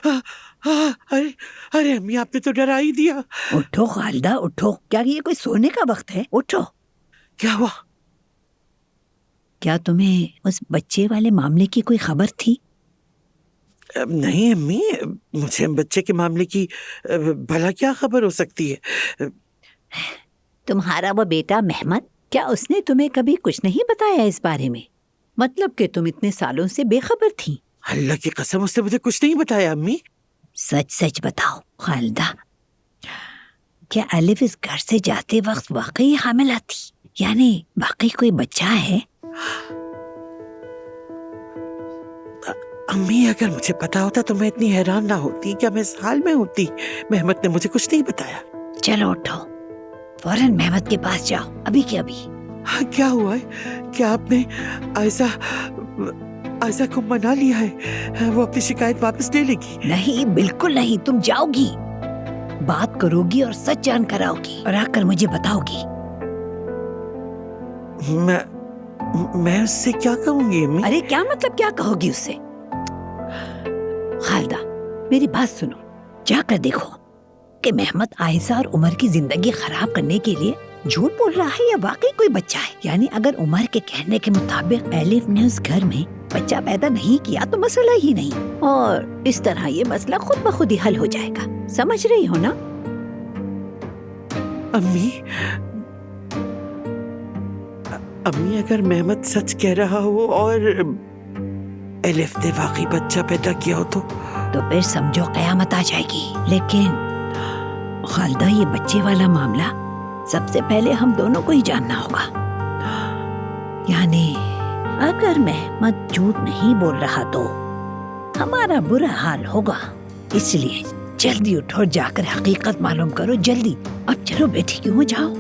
ارے ارے امی آپ نے تو ڈرا ہی دیا. اٹھو خالدہ اٹھو، کیا یہ کوئی سونے کا وقت ہے؟ اٹھو. کیا ہوا؟ کیا تمہیں اس بچے والے معاملے کی کوئی خبر تھی؟ نہیں امی، مجھے بچے کے معاملے کی بھلا کیا خبر ہو سکتی ہے؟ تمہارا وہ بیٹا محمد، کیا اس نے تمہیں کبھی کچھ نہیں بتایا اس بارے میں؟ مطلب کہ تم اتنے سالوں سے بے خبر تھی. اللہ کی قسم اس نے مجھے کچھ نہیں بتایا امی. سچ سچ بتاؤ خالدہ، کیا الف اس گھر سے جاتے وقت واقعی حاملہ تھی؟ یعنی واقعی کوئی بچہ ہے؟ امی اگر مجھے پتا ہوتا تو میں اتنی حیران نہ ہوتی. کیا میں اس حال میں ہوتی؟ محمد نے مجھے کچھ نہیں بتایا. چلو اٹھو، فوراً محمد کے پاس جاؤ، ابھی کے ابھی. ہاں کیا ہوا ہے؟ کیا آپ نے عائزہ کو منا لیا ہے؟ وہ اپنی شکایت واپس لے لے گی؟ نہیں بالکل نہیں، تم جاؤ گی، بات کرو گی اور سچ جان کر آؤ گی اور آ کر مجھے بتاؤ گی. میں اس سے کیا کہوں گی امی؟ ارے کیا مطلب کیا کہو گی اس سے؟ خالدہ میری بات سنو، جا کر دیکھو کہ محمد عائزہ اور عمر کی زندگی خراب کرنے کے لیے جھوٹ بول رہا ہے یا واقعی کوئی بچہ ہے. یعنی اگر عمر کے کہنے کے مطابق الف نے اس گھر میں بچہ پیدا نہیں کیا تو مسئلہ ہی نہیں، اور اس طرح یہ مسئلہ خود بخود ہی حل ہو جائے گا. سمجھ رہی ہو نا؟ امی اگر محمد سچ کہہ رہا ہو اور الف نے واقعی بچہ پیدا کیا ہو تو پھر سمجھو قیامت آ جائے گی. لیکن خالدہ یہ بچے والا معاملہ سب سے پہلے ہم دونوں کو ہی جاننا ہوگا. یعنی اگر محمد جھوٹ نہیں بول رہا تو ہمارا برا حال ہوگا. اس لیے جلدی اٹھو، جا کر حقیقت معلوم کرو جلدی. اب چلو بیٹھی کیوں ہو، جاؤ.